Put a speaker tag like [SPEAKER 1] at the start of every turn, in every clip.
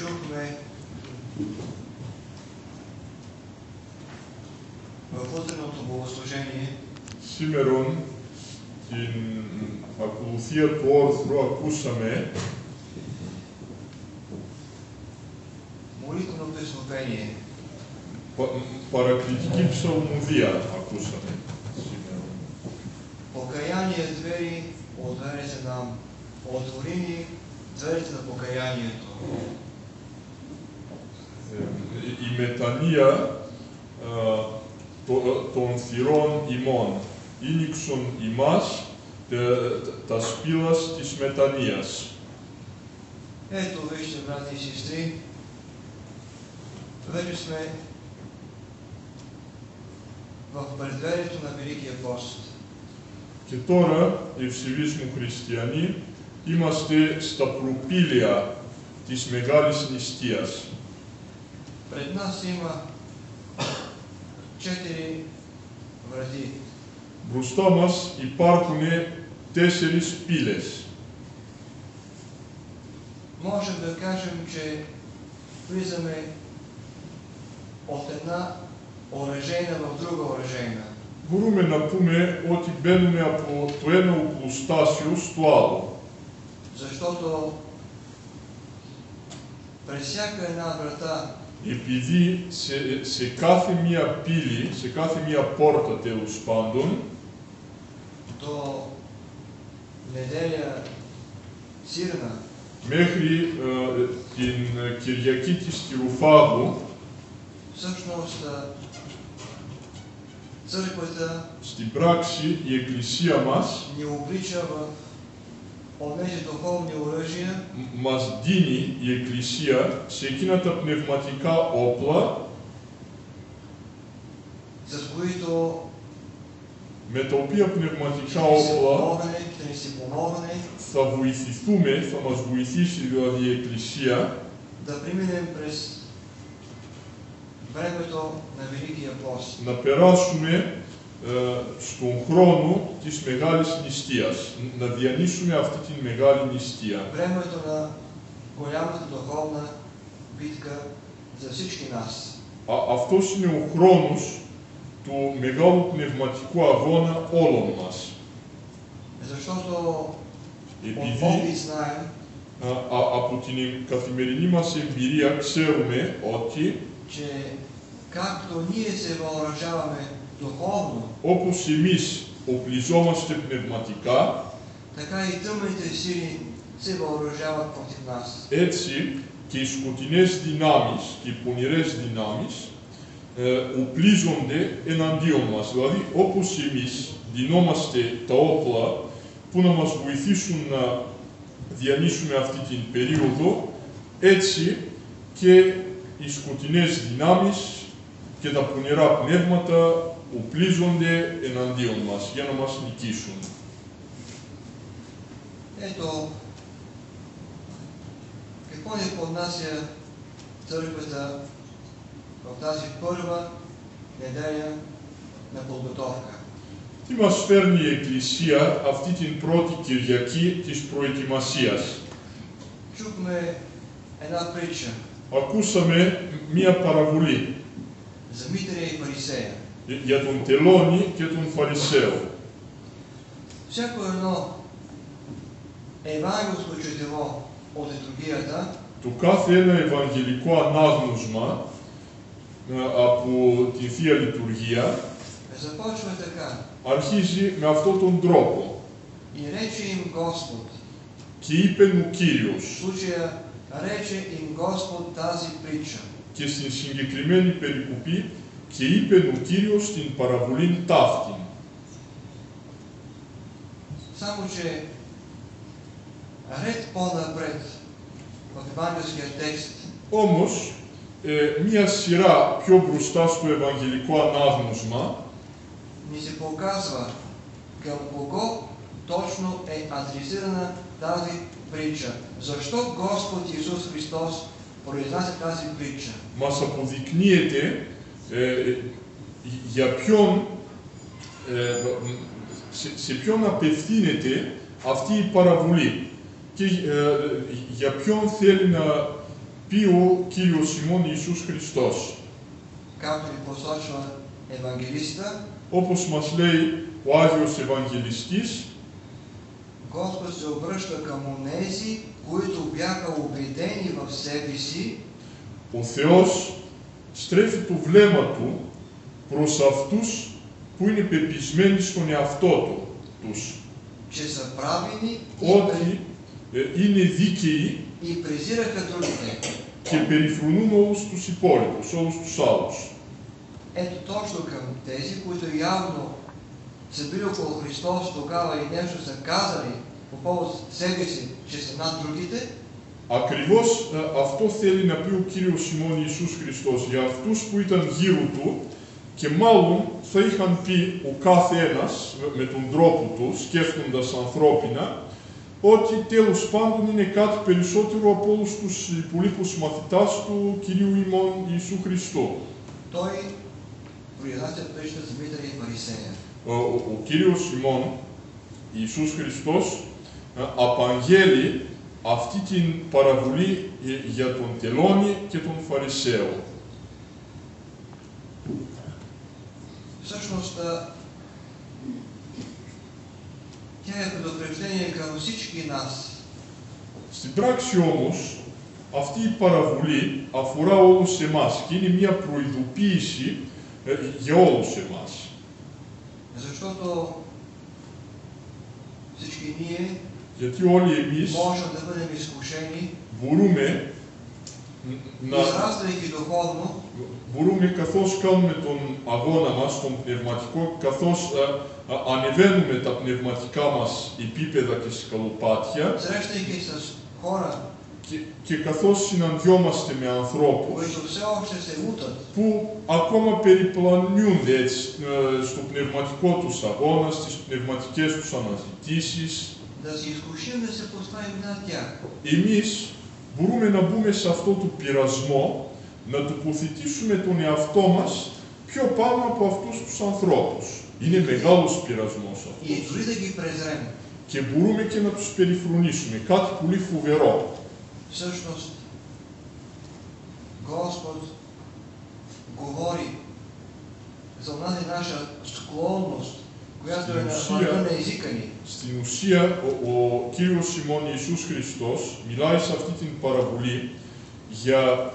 [SPEAKER 1] чухме в утреното богослужение
[SPEAKER 2] Σήμερον την ακολουθία του όρθρου ακούσαμε
[SPEAKER 1] молитвено песнопение.
[SPEAKER 2] Παρακλητική ψαλμοδία ακούσαμε σήμερα.
[SPEAKER 1] Покаяние двери отваряте нам. Отвори ни дверите на покаянието.
[SPEAKER 2] Η μετανία των θυρών ημών ήνιξον ημάς τα σπήλας της μετανοίας.
[SPEAKER 1] Ето, вижте, брати и сестри, вече сме в предверието на Великия пост.
[SPEAKER 2] Και τώρα, ευσεβείς μου χριστιανοί, είμαστε στα προπήλαια της Μεγάλης Νηστείας.
[SPEAKER 1] Пред нас има 4 врати.
[SPEAKER 2] Μπροστά μας υπάρχουν 4 πύλες.
[SPEAKER 1] Можем да кажем, че влизаме от една оръжейна в друга оръжейна.
[SPEAKER 2] Μπορούμε να πούμε ότι μπαίνουμε από το ένα οπλοστάσιο στο άλλο.
[SPEAKER 1] Защото през всяка една врата
[SPEAKER 2] Επειδή σε κάθε μία πύλη, σε κάθε μία πόρτα τέλος πάντων,
[SPEAKER 1] до неделя Сирна,
[SPEAKER 2] μέχρι την Κυριακή της Τυροφάγου,
[SPEAKER 1] всъщност църквата
[SPEAKER 2] στην πράξη η Εκκλησία μας
[SPEAKER 1] ни облича в онези духовни оръжия,
[SPEAKER 2] μας δίνει η Εκκλησία σε εκείνα τα πνευματικά όπλα
[SPEAKER 1] с които
[SPEAKER 2] με τα οποία πνευματικά
[SPEAKER 1] ще ни си помогне
[SPEAKER 2] θα βοηθηθούμε, θα μας βοηθήσει δηλαδή η Εκκλησία
[SPEAKER 1] да преминем през времето на Великия пост.
[SPEAKER 2] να περάσουμε στον χρόνο της Μεγάλης Νηστείας, να διανύσουμε αυτή τη Μεγάλη Νηστεία.
[SPEAKER 1] Времето на голямата духовна битка за всички нас.
[SPEAKER 2] Αυτός είναι ο χρόνος του μεγάλου πνευματικού αγώνα όλων μας.
[SPEAKER 1] Защото
[SPEAKER 2] Επειδή
[SPEAKER 1] опит знаем,
[SPEAKER 2] από την καθημερινή μας εμπειρία ξέρουμε ότι
[SPEAKER 1] че както ние се въоръжаваме духовно,
[SPEAKER 2] όπως εμείς οπλιζόμαστε πνευματικά,
[SPEAKER 1] така и тъмните сили се въоръжават против нас.
[SPEAKER 2] έτσι και οι σκοτεινές δυνάμεις και οι πονηρές δυνάμεις οπλίζονται εναντίον μας. Δηλαδή, όπως εμείς δινόμαστε τα όπλα που να μας βοηθήσουν να διανύσουμε αυτή την περίοδο, έτσι και οι σκοτεινές δυνάμεις και τα πονηρά πνεύματα οπλίζονται εναντίον μας για να μας νικήσουν.
[SPEAKER 1] Ето, какво ни поднася църквата в тази първа неделя на подготовка?
[SPEAKER 2] Τι μας φέρνει η Εκκλησία αυτή την πρώτη Κυριακή της προετοιμασίας?
[SPEAKER 1] Чухме една притча
[SPEAKER 2] Ακούσαμε μία παραβολή
[SPEAKER 1] за Митрия и Фарисея.
[SPEAKER 2] για τον τελώνη και τον Φαρισαίο.
[SPEAKER 1] Всяко едно евангелско четиво от литургията
[SPEAKER 2] Το κάθε ένα ευαγγελικό ανάγνωσμα από τη Θεία Λειτουργία
[SPEAKER 1] започва така.
[SPEAKER 2] αρχίζει με αυτόν τον τρόπο.
[SPEAKER 1] И рече им Господ.
[SPEAKER 2] Και είπε ο Κύριος.
[SPEAKER 1] В случая рече им Господ тази притча.
[SPEAKER 2] Και στην συγκεκριμένη περικοπή και είπε ο Κύριος την παραβολήν ταύτην.
[SPEAKER 1] Само че ред по-напред в евангелския текст
[SPEAKER 2] Όμως, μία σειρά πιο μπροστά στο ευαγγελικό ανάγνωσμα
[SPEAKER 1] ни се показва към кого точно е адресирана тази притча. Защо Господ Исус Христос произнася тази притча?
[SPEAKER 2] μας αποδεικνύεται για ποιον, σε ποιον απευθύνεται αυτή η παραβολή και για ποιον θέλει να πει ο Κύριος ημών Ιησούς Χριστός.
[SPEAKER 1] Както ни посочва евангелиста,
[SPEAKER 2] Όπως μας λέει ο Άγιος Ευαγγελιστής,
[SPEAKER 1] Господ се обръща към онези, които бяха убедени в себе си,
[SPEAKER 2] ο Θεός στρέφει το βλέμμα Του προς αυτούς που είναι πεπισμένοι στον εαυτό τους,
[SPEAKER 1] че са праведни
[SPEAKER 2] ότι είναι δίκαιοι
[SPEAKER 1] и презираха другите.
[SPEAKER 2] και περιφρονούν όλους τους υπόλοιπους, όλους τους άλλους.
[SPEAKER 1] Ето точно към тези, които явно са били около Христос тогава и нещо са казали по повод себе си, че са над другите,
[SPEAKER 2] Ακριβώς αυτό θέλει να πει ο Κύριος ημών Ιησούς Χριστός για αυτούς που ήταν γύρω Του και μάλλον θα είχαν πει ο κάθε ένας με τον τρόπο του, σκέφτοντας ανθρώπινα, ότι τέλος πάντων είναι κάτι περισσότερο από όλους τους υπολείπους μαθητάς του Κυρίου ημών Ιησού Χριστού.
[SPEAKER 1] той произнася пречка за Митър и Фарисея.
[SPEAKER 2] Ο Κύριος ημών Ιησούς Χριστός απαγγέλει αυτή την παραβολή για τον τελώνη και τον Φαρισαίο.
[SPEAKER 1] Всъщност, тя е предупреждение към всички нас.
[SPEAKER 2] Στην πράξη όμως, αυτή η παραβολή αφορά όλους εμάς και είναι μια προειδοποίηση για όλους εμάς.
[SPEAKER 1] Защото всички ние
[SPEAKER 2] Γιατί όλοι εμείς
[SPEAKER 1] можем да бъдем изкушени,
[SPEAKER 2] μπορούμε
[SPEAKER 1] израствайки духовно,
[SPEAKER 2] καθώς κάνουμε τον αγώνα μας, τον πνευματικό, καθώς ανεβαίνουμε τα πνευματικά μας επίπεδα και σκαλοπάτια
[SPEAKER 1] срещайки с хора,
[SPEAKER 2] και καθώς συναντιόμαστε με ανθρώπους
[SPEAKER 1] които все още се мутат,
[SPEAKER 2] που ακόμα περιπλανιούνται έτσι, στο πνευματικό τους αγώνα, στις πνευματικές τους αναζητήσεις,
[SPEAKER 1] да се изкушим да се поставим над тях.
[SPEAKER 2] εμείς μπορούμε να μπούμε σε αυτό το πειρασμό, να τοποθετήσουμε τον εαυτό μας πιο πάνω από αυτούς τους ανθρώπους. Είναι μεγάλος πειρασμός
[SPEAKER 1] И
[SPEAKER 2] αυτός.
[SPEAKER 1] дори да ги презрем.
[SPEAKER 2] Και μπορούμε και να τους περιφρονήσουμε, κάτι πολύ φοβερό.
[SPEAKER 1] Всъщност, Господ говори за онази наша склонност, която е на върха на езика ни.
[SPEAKER 2] Στην ουσία, ο Κύριος ημών Ιησούς Χριστός μιλάει σε αυτή την παραβολή για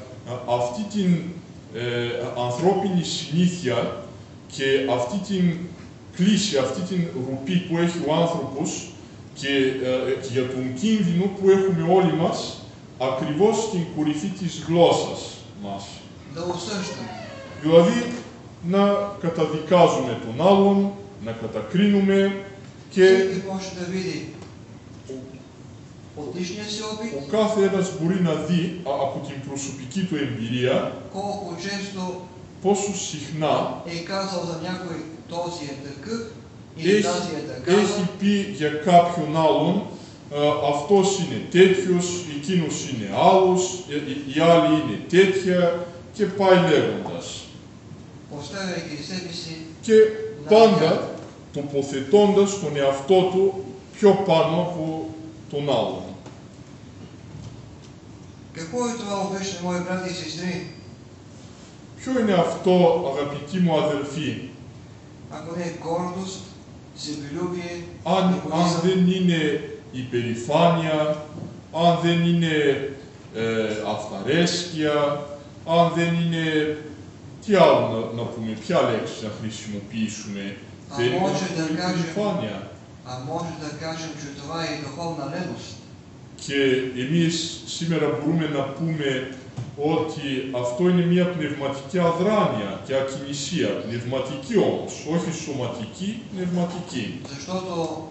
[SPEAKER 2] αυτή την ανθρώπινη συνήθεια και αυτή την κλίση, αυτή την ρουπή που έχει ο άνθρωπος και για τον κίνδυνο που έχουμε όλοι μας ακριβώς στην κορυφή της γλώσσας μας.
[SPEAKER 1] Да осъждаме.
[SPEAKER 2] Δηλαδή, να καταδικάζουμε τον άλλον, να κατακρίνουμε και
[SPEAKER 1] Всеки може да види от личния си опит
[SPEAKER 2] ο κάθε ένας μπορεί να δει από την προσωπική του εμπειρία
[SPEAKER 1] колко често
[SPEAKER 2] πόσο συχνά
[SPEAKER 1] е казал за някой този е такъв или тази е такава.
[SPEAKER 2] έχει πει για κάποιον άλλον αυτός είναι τέτοιος, εκείνος είναι άλλος, η άλλη είναι τέτοια και πάει λέγοντας.
[SPEAKER 1] Поставяйки себе си
[SPEAKER 2] Και πάντα τοποθετώντας τον εαυτό του πιο πάνω από τον άλλον.
[SPEAKER 1] Какво е това, обичани мои брати и сестри?
[SPEAKER 2] Ποιο είναι αυτό, αγαπητοί μου αδελφοί,
[SPEAKER 1] Ако не е гордост, себелюбие,
[SPEAKER 2] αν
[SPEAKER 1] егоизъм,
[SPEAKER 2] δεν είναι υπερηφάνεια, αν δεν είναι αυταρέσκεια, αν δεν είναι... Τι άλλο να πούμε, ποια λέξη να χρησιμοποιήσουμε, δεν είναι υπερηφάνεια.
[SPEAKER 1] а може да кажем, че това е и духовна леност.
[SPEAKER 2] Και εμείς σήμερα μπορούμε να πούμε ότι αυτό είναι μια πνευματική αδράνεια και ακινησία, πνευματική όμως, όχι σωματική, πνευματική.
[SPEAKER 1] Защото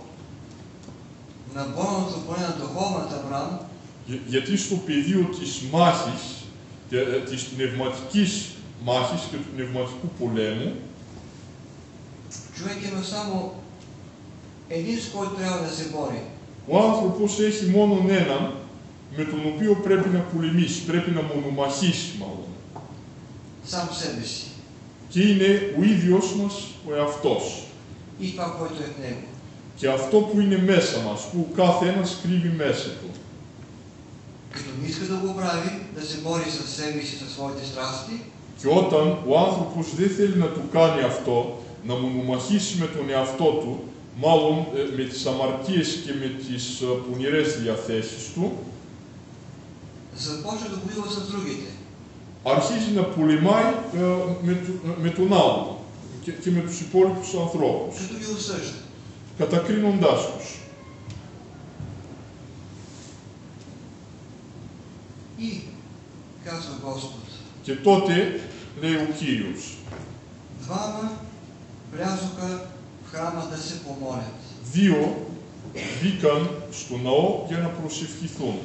[SPEAKER 1] на бойното поле на духовната бран,
[SPEAKER 2] Γιατί στο πεδίο της μάχης, της πνευματικής μάχης και του πνευματικού πολέμου,
[SPEAKER 1] човек има само един, с който трябва да се бори.
[SPEAKER 2] ο άνθρωπος έχει μόνον έναν με τον οποίο πρέπει να πολεμήσει, πρέπει να μονομαχήσει μάλλον.
[SPEAKER 1] Сам себе си
[SPEAKER 2] Και είναι ο ίδιος μας ο εαυτός.
[SPEAKER 1] и това, което е в него.
[SPEAKER 2] Και αυτό που είναι μέσα μας, που κάθε ένας κρύβει μέσα του.
[SPEAKER 1] Като не иска да го прави, да се бори със себе си, със своите страсти,
[SPEAKER 2] Και όταν ο άνθρωπος δεν θέλει να το κάνει αυτό, να μονομαχήσει με τον εαυτό του, μάλλον με τις αμαρτίες και με τις πονηρές διαθέσεις του,
[SPEAKER 1] започва да воюва с другите.
[SPEAKER 2] αρχίζει να πολεμάει με τον άλλο και με τους υπόλοιπους ανθρώπους,
[SPEAKER 1] Като ги осъжда.
[SPEAKER 2] κατακρίνοντάς τους.
[SPEAKER 1] И, казва Господ,
[SPEAKER 2] Και τότε, λέει ο Κύριος,
[SPEAKER 1] двама влязоха в храма да се помолят.
[SPEAKER 2] δύο μπήκαν στο ναό για να προσευχηθούν.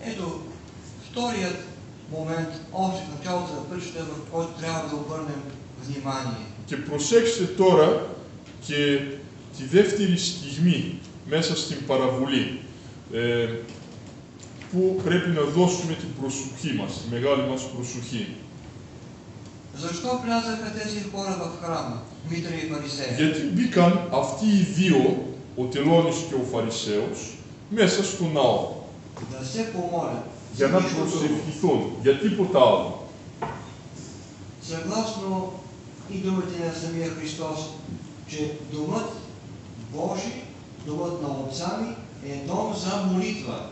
[SPEAKER 1] Ето, вторият момент, още в началото на притчата, в който трябва да обърнем внимание.
[SPEAKER 2] Και προσέξτε τώρα και τη δεύτερη στιγμή μέσα στην παραβολή που πρέπει να δώσουμε την προσοχή μας, τη μεγάλη μας προσοχή.
[SPEAKER 1] Защо влязаха тези хора в храма, Митра и Фарисея?
[SPEAKER 2] Γιατί μπήκαν αυτοί οι δύο, ο Τελώνης και ο Φαρισαίος, μέσα στο ναό,
[SPEAKER 1] Да се помолят.
[SPEAKER 2] για να
[SPEAKER 1] Нищо друго.
[SPEAKER 2] προσευχηθούν, για τίποτα άλλο.
[SPEAKER 1] Съгласно и думите на самия Христос, че домът Божий, домът на отца ми е дом за молитва.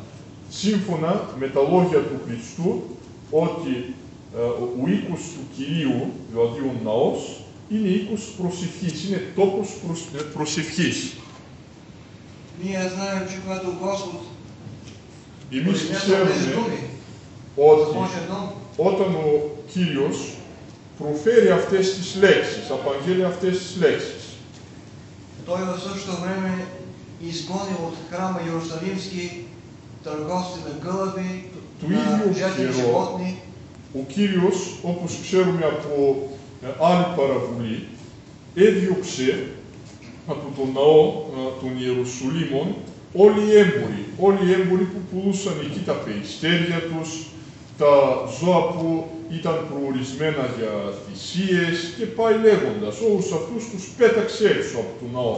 [SPEAKER 2] Σύμφωνα με τα λόγια του Χριστού, ότι ο οίκος του Κυρίου, δηλαδή ο ναός, είναι οίκος προσευχής, είναι τόπος προσευχής.
[SPEAKER 1] Ние знаем, че когато Господ
[SPEAKER 2] Εμείς
[SPEAKER 1] произнесе тези
[SPEAKER 2] ξέρουμε
[SPEAKER 1] думи,
[SPEAKER 2] ότι
[SPEAKER 1] Божия дом,
[SPEAKER 2] όταν ο Κύριος προφέρει αυτές τις λέξεις, απαγγέλει αυτές τις λέξεις,
[SPEAKER 1] той в същото време изгонил от храма Иерусалимски търговци на гълъби,
[SPEAKER 2] του
[SPEAKER 1] на
[SPEAKER 2] ίδιου
[SPEAKER 1] жертвени
[SPEAKER 2] καιρό,
[SPEAKER 1] животни.
[SPEAKER 2] ο Κύριος, όπως ξέρουμε από άλλη παραβολή, έδιωξε από τον ναό των Ιερουσαλήμων όλοι οι έμποροι που πουλούσαν εκεί τα περιστέρια τους, τα ζώα που ήταν προορισμένα για θυσίες και πάει λέγοντας, όλους αυτούς τους πέταξε έξω από τον ναό.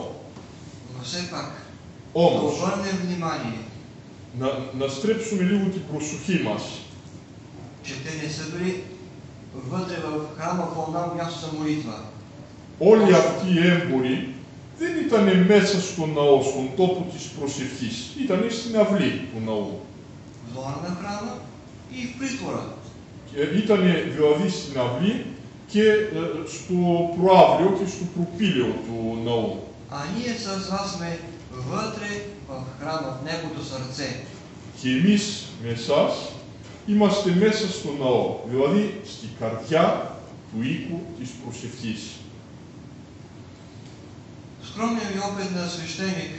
[SPEAKER 1] Но все пак, да
[SPEAKER 2] Όμως,
[SPEAKER 1] обърнем внимание,
[SPEAKER 2] να στρέψουμε λίγο την προσοχή μας,
[SPEAKER 1] че те не са били вътре в храма в едно място за молитва.
[SPEAKER 2] όλοι αυτοί οι έμποροι δεν ήταν μέσα στον ναό, στον τόπο της προσευχής. Ήταν στην αυλή του ναού.
[SPEAKER 1] В двора на храма и в притвора.
[SPEAKER 2] Ήταν δηλαδή στην αυλή και στο προαύλιο και στο προπήλαιο του ναού.
[SPEAKER 1] А ние с вас сме вътре в храма, в Неговото сърце.
[SPEAKER 2] Και εμείς με εσάς είμαστε μέσα στο ναό, δηλαδή στην καρδιά του οίκου της προσευχής.
[SPEAKER 1] Скромният ми опит на свещеник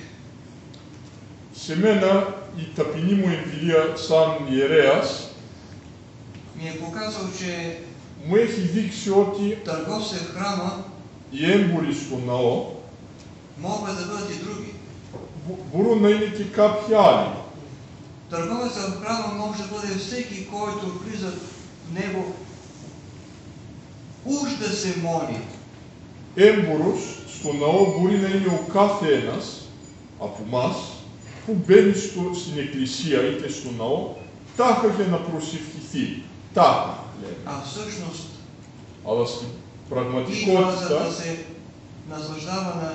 [SPEAKER 2] Σε μένα η ταπεινή μου εμπειρία σαν ιερέας
[SPEAKER 1] ми е показал, че
[SPEAKER 2] μου έχει δείξει ότι
[SPEAKER 1] търговците в храма
[SPEAKER 2] οι έμποροι στο ναό
[SPEAKER 1] могат да бъдат и други.
[SPEAKER 2] μπορούν να είναι και κάποιοι άλλοι.
[SPEAKER 1] Търговецът в храма може да бъде всеки, който влиза в него уж да се моли.
[SPEAKER 2] Έμπορος στο ναό μπορεί να είναι ο κάθε ένας από εμάς που μπαίνει στην εκκλησία είτε στο ναό τάχα για να προσευχηθεί. Τάχα, λέμε.
[SPEAKER 1] А всъщност
[SPEAKER 2] Αλλά στην
[SPEAKER 1] идва за
[SPEAKER 2] πραγματικότητα,
[SPEAKER 1] да се наслаждава на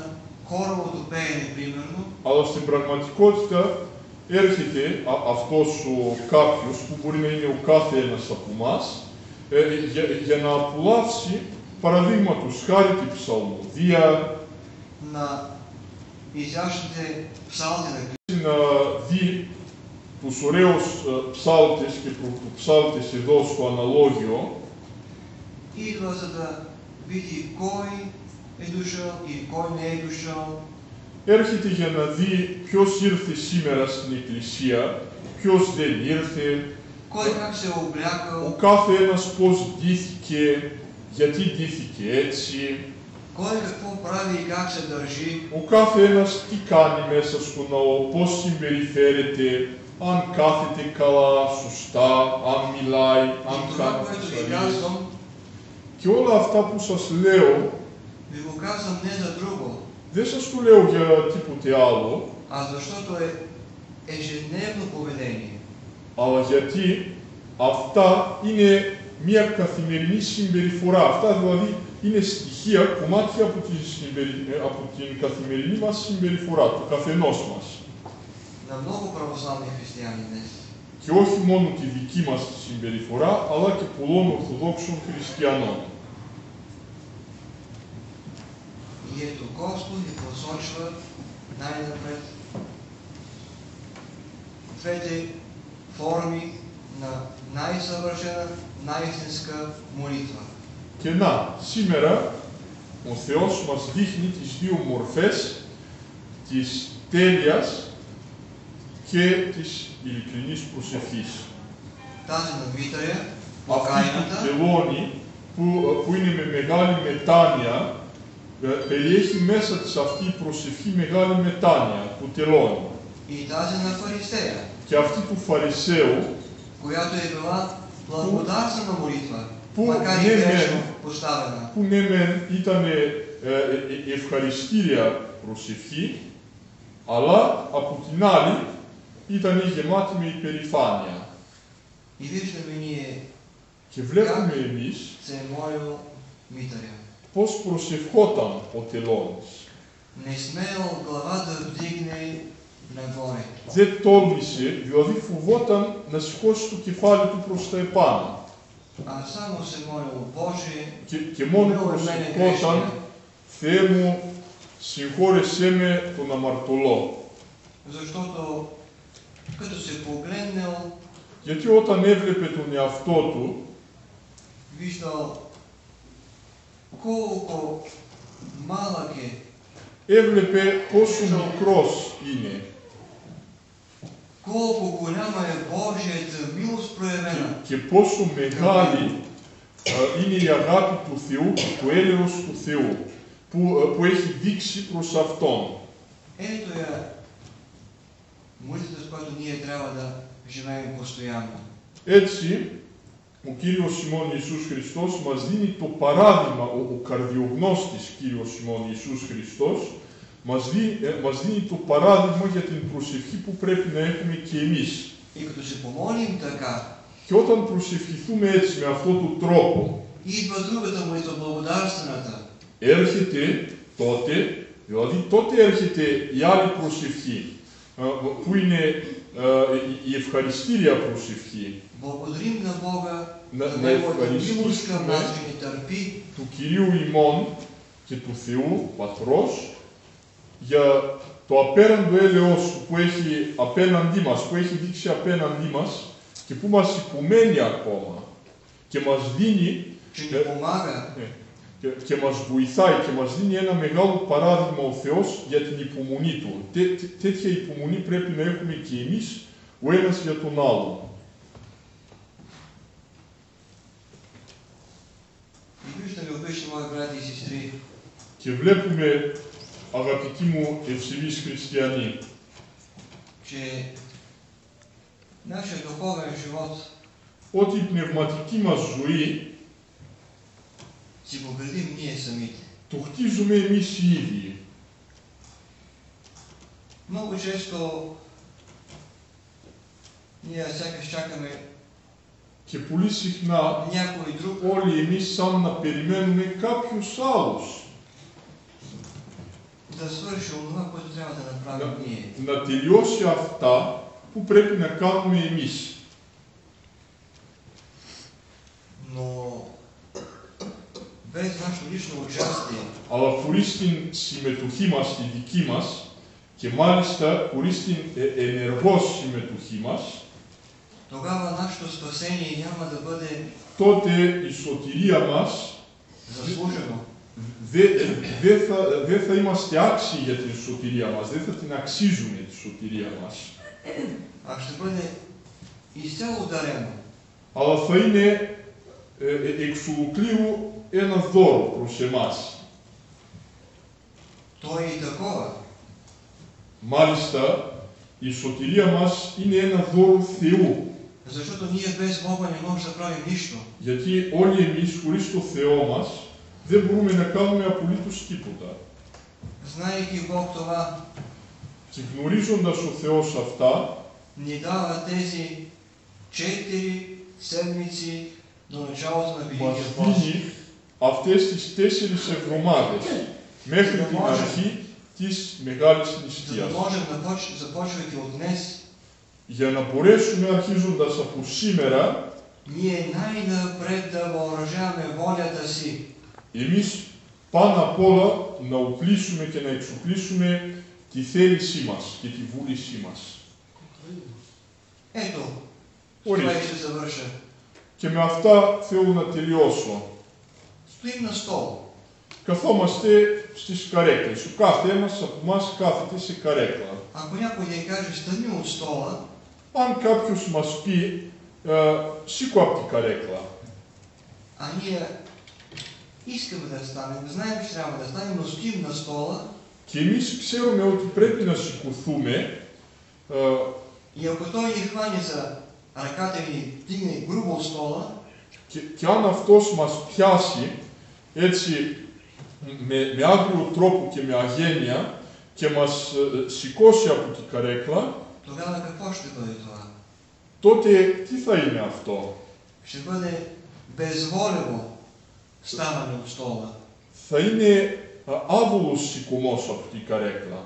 [SPEAKER 1] хоровото пеене, примерно,
[SPEAKER 2] αλλά στην πραγματικότητα έρχεται αυτός ο κάποιος που μπορεί να είναι ο κάθε ένας από εμάς για να απολαύσει παραδείγματος χάρη την ψαλμοδία,
[SPEAKER 1] на изящните псалти на Христос,
[SPEAKER 2] να δει τους ωραίους ψάλτες και πρωτοψάλτες εδώ στο αναλόγιο,
[SPEAKER 1] идва за да види кой е дошъл и кой не е дошъл,
[SPEAKER 2] έρχεται για να δει ποιος ήρθε σήμερα στην εκκλησία, ποιος δεν ήρθε,
[SPEAKER 1] кой как се е
[SPEAKER 2] ο
[SPEAKER 1] облякал,
[SPEAKER 2] κάθε ένας πώς ντύθηκε, γιατί ντύθηκε έτσι,
[SPEAKER 1] кой какво прави и как се държи,
[SPEAKER 2] ο κάθε ένας τι κάνει μέσα στο ναό, πώς συμπεριφέρεται, αν κάθεται καλά, σωστά, αν μιλάει, αν
[SPEAKER 1] И това,
[SPEAKER 2] κάνει
[SPEAKER 1] което ви
[SPEAKER 2] φασαρίες.
[SPEAKER 1] казвам,
[SPEAKER 2] Και όλα αυτά που σας λέω,
[SPEAKER 1] ви го казвам не за друго,
[SPEAKER 2] δεν σας το λέω για τίποτε άλλο,
[SPEAKER 1] а защото е ежедневно поведение.
[SPEAKER 2] αλλά γιατί αυτά είναι μια καθημερινή συμπεριφορά. Αυτά δηλαδή είναι στοιχεία, κομμάτια από την καθημερινή μας συμπεριφορά, του καθενός μας.
[SPEAKER 1] На много православни християни днес.
[SPEAKER 2] Και όχι μόνο τη δική μας συμπεριφορά, αλλά και πολλών Ορθοδόξων χριστιανών.
[SPEAKER 1] И ето Господ ни посочва най-напред двете форми на най-съвършена, най-истинска молитва.
[SPEAKER 2] Και να, σήμερα ο Θεός μας δείχνει τις δύο μορφές της τέλειας και της ειλικρινής προσευχής.
[SPEAKER 1] Тази на Витаря,
[SPEAKER 2] Αυτή
[SPEAKER 1] покаяната,
[SPEAKER 2] η τελώνη που είναι με μεγάλη μετάνοια, περιέχει μέσα της αυτή η προσευχή μεγάλη μετάνοια, του τελώνη.
[SPEAKER 1] и тази на Фарисея,
[SPEAKER 2] Και αυτή του Φαρισαίου,
[SPEAKER 1] която е била благодарствена молитва,
[SPEAKER 2] Πού
[SPEAKER 1] макар и
[SPEAKER 2] ναι,
[SPEAKER 1] грешно
[SPEAKER 2] ναι.
[SPEAKER 1] поставена.
[SPEAKER 2] που ναι μεν ήταν ευχαριστήρια προσευχή, αλλά από την άλλη ήταν γεμάτη με υπερηφάνεια.
[SPEAKER 1] И виждаме ние
[SPEAKER 2] Και βλέπουμε εμείς
[SPEAKER 1] се е молил Митаря.
[SPEAKER 2] πώς προσευχόταν ο τελώνης.
[SPEAKER 1] Не смел глава да вдигне нагоре.
[SPEAKER 2] Δεν τόλμησε, δηλαδή φοβόταν να σηκώσει το κεφάλι του προς τα επάνω.
[SPEAKER 1] А само се молил, Боже,
[SPEAKER 2] Και μόνο
[SPEAKER 1] помилуй мене
[SPEAKER 2] προσευχόταν,
[SPEAKER 1] грешния.
[SPEAKER 2] Θεέ μου, συγχώρεσέ με τον αμαρτωλό.
[SPEAKER 1] Защото като се погледнал,
[SPEAKER 2] Γιατί όταν έβλεπε τον εαυτό του,
[SPEAKER 1] виждал колко малък е,
[SPEAKER 2] έβλεπε πόσο μικρός είναι
[SPEAKER 1] колко голяма е Божията милост проявена.
[SPEAKER 2] και πόσο μεγάλη είναι η αγάπη του Θεού και το έλεος του Θεού που έχει δείξει προς Αυτόν.
[SPEAKER 1] Ето я молитвата, с която ние трябва да живеем постоянно.
[SPEAKER 2] Έτσι, ο Κύριος ημών Ιησούς Χριστός μας δίνει το παράδειγμα, ο καρδιογνώστης Κύριος ημών Ιησούς Χριστός, μας δίνει το παράδειγμα για την προσευχή που πρέπει να έχουμε και εμείς.
[SPEAKER 1] И като се помолим така,
[SPEAKER 2] Και όταν προσευχηθούμε έτσι με αυτόν τον τρόπο,
[SPEAKER 1] идва другата молитва, благодарствената.
[SPEAKER 2] έρχεται τότε, δηλαδή τότε έρχεται η άλλη προσευχή, που είναι η ευχαριστήρια προσευχή.
[SPEAKER 1] Благодарим на Бога
[SPEAKER 2] На
[SPEAKER 1] за Неговата
[SPEAKER 2] Евхаристийския
[SPEAKER 1] милост към
[SPEAKER 2] момент.
[SPEAKER 1] нас, че ни търпи.
[SPEAKER 2] Του Κυρίου ημών και του Θεού Πατρός για το απέραντο έλεος που έχει απέναντί μας, που έχει δείξει απέναντί μας και που μας υπομένει ακόμα και μας δίνει
[SPEAKER 1] Че ни помага.
[SPEAKER 2] και μας βοηθάει και μας δίνει ένα μεγάλο παράδειγμα ο Θεός για την υπομονή Του. Τέτοια υπομονή πρέπει να έχουμε και εμείς ο ένας για τον άλλον.
[SPEAKER 1] И виждаме, обични мои брати и сестри,
[SPEAKER 2] Και βλέπουμε, αγαπητοί μου ευσεβείς χριστιανοί,
[SPEAKER 1] че нашия духовен живот
[SPEAKER 2] ότι η πνευματική μας ζωή
[SPEAKER 1] си го градим ние самите.
[SPEAKER 2] το χτίζουμε εμείς οι ίδιοι.
[SPEAKER 1] Много често ние сякаш чакаме
[SPEAKER 2] Και πολύ συχνά
[SPEAKER 1] някой друг
[SPEAKER 2] όλοι εμείς σαν να περιμένουμε κάποιους άλλους
[SPEAKER 1] да свърши онова, което трябва да направим ние.
[SPEAKER 2] να τελειώσει αυτά που πρέπει να κάνουμε εμείς.
[SPEAKER 1] Но без нашето лично участие,
[SPEAKER 2] Αλλά χωρίς την συμμετοχή μας, τη δική μας, και μάλιστα χωρίς την ενεργό συμμετοχή μας,
[SPEAKER 1] тогава нашето спасение няма да бъде
[SPEAKER 2] τότε η σωτηρία μας
[SPEAKER 1] заслужено.
[SPEAKER 2] δεν θα είμαστε άξιοι για την σωτηρία μας, δεν θα την αξίζουμε τη σωτηρία μας.
[SPEAKER 1] А ще бъде изцяло дарено.
[SPEAKER 2] Αλλά θα είναι εξ ολοκλήρου ένα δώρο προς εμάς.
[SPEAKER 1] То е и такова.
[SPEAKER 2] Μάλιστα, η σωτηρία μας είναι ένα δώρο Θεού.
[SPEAKER 1] Защото ние без Бога не можем да правим нищо.
[SPEAKER 2] Γιατί όλοι εμείς χωρίς το Θεό μας δεν μπορούμε να κάνουμε απολύτως τίποτα.
[SPEAKER 1] Знаейки Бог това,
[SPEAKER 2] Και γνωρίζοντας ο Θεός αυτά,
[SPEAKER 1] ни дава тези 4 седмици до началото на
[SPEAKER 2] Μας
[SPEAKER 1] Великия пост.
[SPEAKER 2] δίνει αυτές τις 4 εβδομάδες μέχρι την αρχή της Μεγάλης
[SPEAKER 1] За да
[SPEAKER 2] Νηστείας.
[SPEAKER 1] можем, започвайки от днес,
[SPEAKER 2] Για να μπορέσουμε αρχίζοντας από σήμερα,
[SPEAKER 1] ние най-напред да въоръжаваме волята си,
[SPEAKER 2] εμείς πάνω απ' όλα να οπλίσουμε και να εξοπλίσουμε τη θέλησή μας και τη βούλησή μας.
[SPEAKER 1] Ето,
[SPEAKER 2] Ορίστε.
[SPEAKER 1] това и ще завърша.
[SPEAKER 2] Και με αυτά θέλω να τελειώσω.
[SPEAKER 1] Стоим на стол.
[SPEAKER 2] Καθόμαστε στις καρέκλες. Ο κάθε ένας από εμάς κάθεται σε καρέκλα.
[SPEAKER 1] Ако някой ни каже, стани от стола,
[SPEAKER 2] Αν κάποιος μας πει, σήκω από την καρέκλα,
[SPEAKER 1] а ние искаме да станем, знаем, че трябва да станем, но стоим на стола,
[SPEAKER 2] και εμείς ξέρουμε ότι πρέπει να σηκωθούμε,
[SPEAKER 1] и ако той ни хване за ръката и ни дигне грубо от стола,
[SPEAKER 2] και αν αυτός μας πιάσει έτσι με άγριο τρόπο και με αγένεια και μας σηκώσει από την καρέκλα,
[SPEAKER 1] тогава какво ще бъде това?
[SPEAKER 2] τότε τι θα είναι αυτό?
[SPEAKER 1] Ще бъде безволево ставане от стола.
[SPEAKER 2] Θα είναι άβολος σηκωμός από την καρέκλα.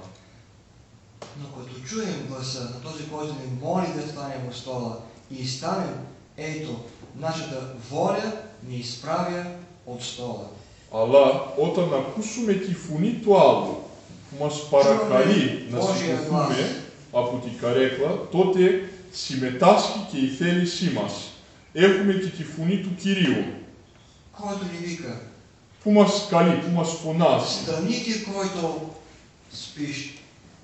[SPEAKER 1] Но като чуем гласа на този, който ни моли да станем от стола и станем, ето, нашата воля ни изправя от стола.
[SPEAKER 2] Αλλά όταν ακούσουμε τη φωνή του άλλου που μας παρακαλεί να σηκωθούμε από την καρέκλα, τότε συμμετάσχει και η θέλησή μας. Έχουμε και τη φωνή του Κυρίου
[SPEAKER 1] Който ни вика,
[SPEAKER 2] που μας καλεί, που μας φωνάζει.
[SPEAKER 1] стани ти, който спиш,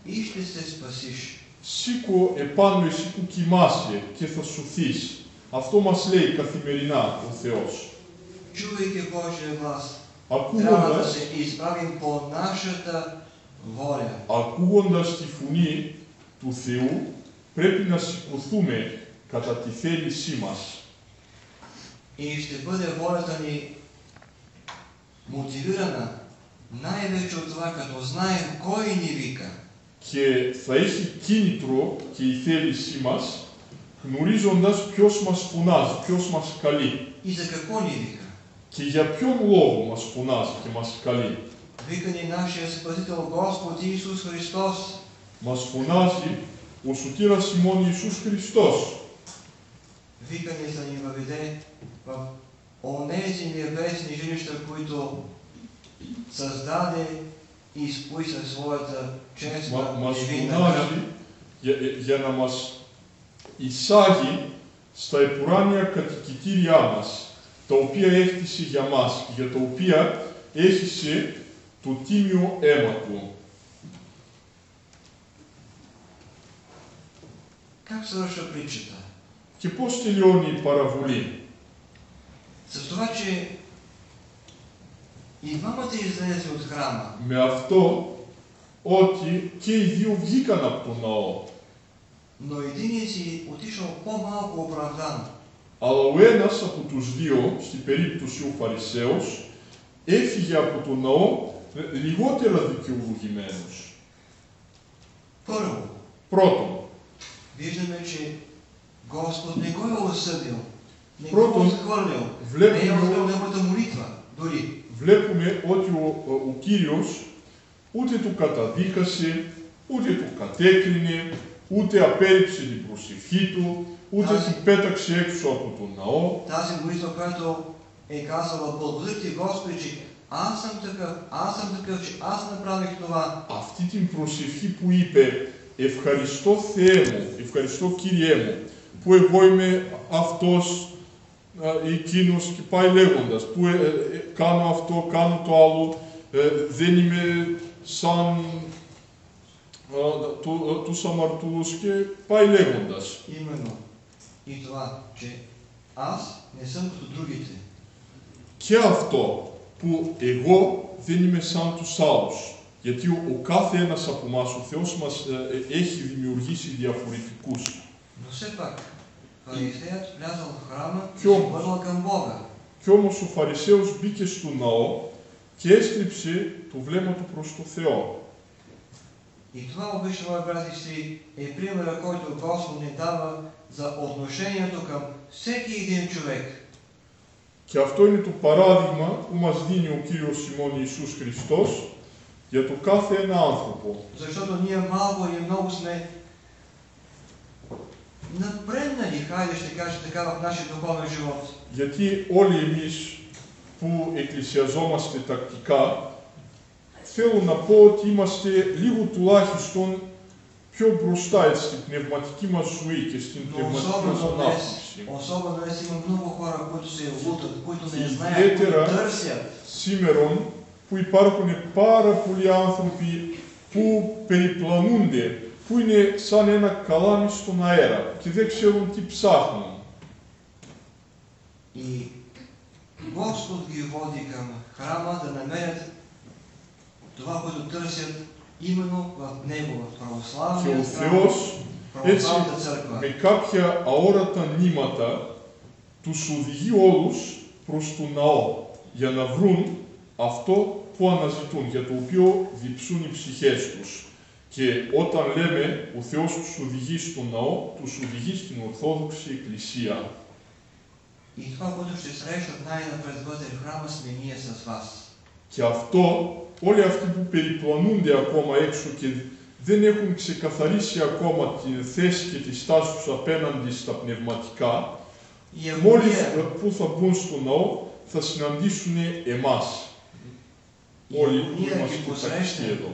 [SPEAKER 1] и ще се спасиш.
[SPEAKER 2] Σήκω επάνω εσύ που κοιμάσαι και θα σωθείς. Αυτό μας λέει καθημερινά ο Θεός.
[SPEAKER 1] Чувайки Божия глас, трябва да се изправим по нашата воля.
[SPEAKER 2] Ακούγοντας τη φωνή του Θεού, πρέπει να σηκωθούμε κατά τη θέλησή μας.
[SPEAKER 1] И ще бъде волята ни мотивирана най-вече от това, като знаем кой ни вика.
[SPEAKER 2] Και θα έχει κίνητρο και η θέλησή μας, γνωρίζοντας ποιος μας φωνάζει, ποιος μας καλεί.
[SPEAKER 1] И за какво ни вика?
[SPEAKER 2] Και για ποιον λόγο μας φωνάζει και μας καλεί.
[SPEAKER 1] Вика ни нашия Спасител Господ Иисус Христос.
[SPEAKER 2] Μας φωνάζει ο Σωτήρας ημών Ιησούς Χριστός.
[SPEAKER 1] Вика ни за да ни въведе в онези небесни жилища, които създаде и изпои със своята честна
[SPEAKER 2] Μας
[SPEAKER 1] невинна
[SPEAKER 2] φωνάζει για να μας εισάγει στα επουράνια κατοικητήριά μας, τα οποία έχτισε για μας και για τα οποία έχισε το τίμιο αίμα Του.
[SPEAKER 1] Как свършва притчата?
[SPEAKER 2] Και πώς τελειώνει η παραβολή?
[SPEAKER 1] С това, че и двамата излезли от храма,
[SPEAKER 2] Με αυτό ότι και οι δύο βγήκαν από τον ναό.
[SPEAKER 1] но единият си отишъл по-малко оправдан.
[SPEAKER 2] Αλλά ο ένας από τους δύο, στην περίπτωση ο Φαρισαίος, έφυγε από τον ναό λιγότερα δικαιολογημένος.
[SPEAKER 1] Първо,
[SPEAKER 2] Πρώτον,
[SPEAKER 1] виждаме, че Господ не го е осъдил, не го
[SPEAKER 2] Πρώτον,
[SPEAKER 1] е отхвърлил,
[SPEAKER 2] βλέπουμε
[SPEAKER 1] не е отхвърлил неговата молитва, дори.
[SPEAKER 2] βλέπουμε ότι ο Κύριος ούτε του καταδίκασε, ούτε του κατέκρινε, ούτε απέρριψε την προσευχή του, ούτε του πέταξε έξω από τον ναό.
[SPEAKER 1] Тази молитва, която е казала, благодаря ти, Господи, че аз съм такъв, че аз направих това.
[SPEAKER 2] Αυτή την προσευχή που είπε, ευχαριστώ Θεέ μου, ευχαριστώ Κύριέ μου, που εγώ είμαι αυτός, εκείνος και πάει λέγοντας, που κάνω αυτό, κάνω το άλλο, δεν είμαι σαν τους αμαρτωλούς και πάει λέγοντας.
[SPEAKER 1] Именно. И това, че аз не съм като другите.
[SPEAKER 2] Και αυτό που εγώ δεν είμαι σαν τους άλλους. Γιατί ο κάθε ένας από εμάς, ο Θεός μας έχει δημιουργήσει διαφορετικούς.
[SPEAKER 1] Но все пак, фарисеят влязъл в храма и
[SPEAKER 2] Ποιο?
[SPEAKER 1] се обърнал към Бога.
[SPEAKER 2] Κι όμως ο Φαρισαίος μπήκε στο ναό και έστριψε το βλέμμα του προς το Θεό.
[SPEAKER 1] И това, обичаме, брати и сестри, е примера, който Господ ни дава за отношението към всеки един човек.
[SPEAKER 2] Και αυτό είναι το παράδειγμα που μας δίνει ο Κύριος ημών Ιησούς Χριστός για το κάθε ένα άνθρωπο.
[SPEAKER 1] Защото ние малко или много сме напреднали, хайде ще кажа така, в нашия духовен живот.
[SPEAKER 2] Γιατί όλοι εμείς που εκκλησιαζόμαστε τακτικά, θέλω να πω ότι είμαστε λίγο τουλάχιστον πιο μπροστά έτσι, στην πνευματική μας ζωή και στην πνευματική μας ανάπτυξη.
[SPEAKER 1] Особено днес има много хора, които се лутат, които не знаят, които търсят.
[SPEAKER 2] Σήμερα που υπάρχουν πάρα πολλοί άνθρωποι που περιπλανούνται, που είναι σαν ένα καλάμι στον αέρα και δεν ξέρουν τι ψάχνουν.
[SPEAKER 1] И Господ ги води към храма да намерят това, което търсят именно в Него, в православния храм, православната църква.
[SPEAKER 2] Με κάποια αόρατα νήματα τους οδηγεί όλους προς τον ναό για να βρουν αυτό που αναζητούν, για το οποίο διψούν οι ψυχές τους. Και όταν λέμε ο Θεός τους οδηγεί στον ναό, τους οδηγεί στην Ορθόδοξη Εκκλησία.
[SPEAKER 1] И това, което ще срещат най-напред вътре в храма, сме ние с вас.
[SPEAKER 2] Και αυτό, όλοι αυτοί που περιπλανούνται ακόμα έξω και δεν έχουν ξεκαθαρίσει ακόμα τη θέση και τη στάση τους απέναντι στα πνευματικά, μόλις που θα μπουν στο ναό, θα συναντήσουν εμάς. Όλοι που είμαστε τακτικοί εδώ.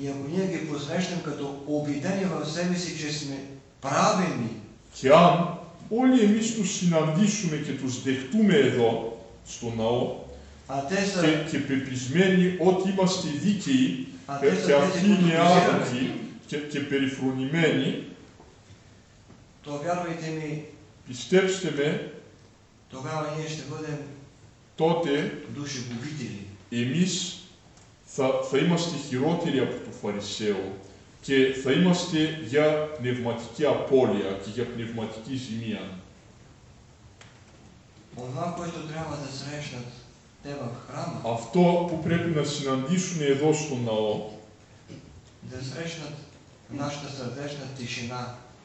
[SPEAKER 1] И ако ние ги посрещам като убедени в себе си, че сме правилни,
[SPEAKER 2] και αν όλοι εμείς τους συναντήσουμε και τους δεχτούμε εδώ, στο ναό, και πεπισμένοι ότι είμαστε δίκαιοι, και αυτοί είναι άδικοι και περιφρονημένοι, πιστέψτε με, τότε εμείς θα είμαστε χειρότεροι από το Φαρισαίο και θα είμαστε για πνευματική απώλεια και για πνευματική ζημία. Αυτό που πρέπει να συναντήσουν εδώ στο ναό,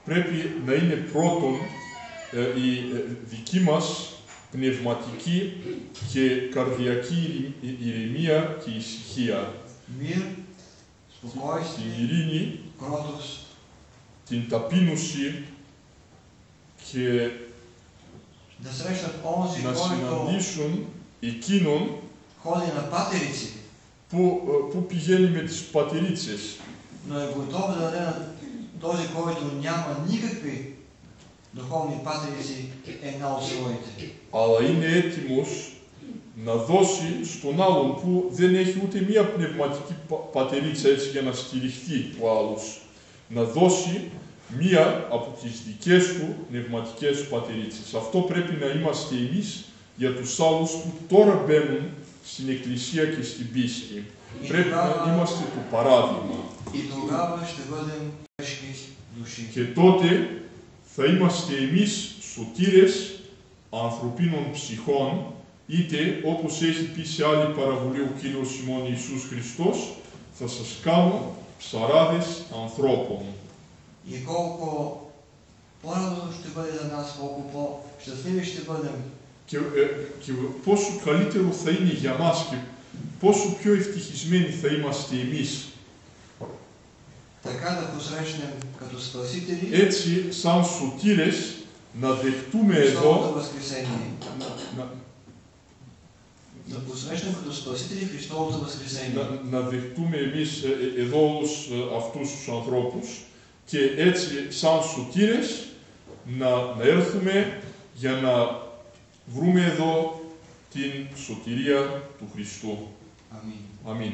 [SPEAKER 2] πρέπει να είναι πρώτον η δική μας πνευματική και καρδιακή ηρεμία και ησυχία. Την ειρήνη, την ταπείνωση και να συναντήσουν εκείνον που πηγαίνει με τις πατερίτσες. Αλλά είναι έτοιμος να δώσει στον άλλον που δεν έχει ούτε μία πνευματική πατερίτσα έτσι για να στηριχθεί ο άλλος. Να δώσει μία από τις δικές του πνευματικές πατερίτσες. Αυτό πρέπει να είμαστε εμείς για τους άλλους που τώρα μπαίνουν στην Εκκλησία και στην πίστη. Πρέπει να είμαστε το παράδειγμα. Και τότε θα είμαστε εμείς σωτήρες ανθρωπίνων ψυχών, είτε όπως έχει πει σε άλλη παραβολή ο Κύριος ημών Ιησούς Χριστός, θα σας κάνω ψαράδες ανθρώπων.
[SPEAKER 1] И колко по-радостно ще бъде за нас, колко по-щастливи ще бъдем.
[SPEAKER 2] Και πόσο καλύτερο θα είναι για μας και πόσο πιο ευτυχισμένοι θα είμαστε εμείς.
[SPEAKER 1] Така да посрещнем като спасители.
[SPEAKER 2] Έτσι, σαν σωτήρες, να δεχτούμε εδώ.
[SPEAKER 1] Да посрещнем като спасители Христовото възкресение.
[SPEAKER 2] Να δεχτούμε εμείς εδώ όλους αυτούς τους ανθρώπους και έτσι σαν σωτήρες να έρθουμε για να βρούμε εδώ την σωτηρία του Χριστού. Αμήν.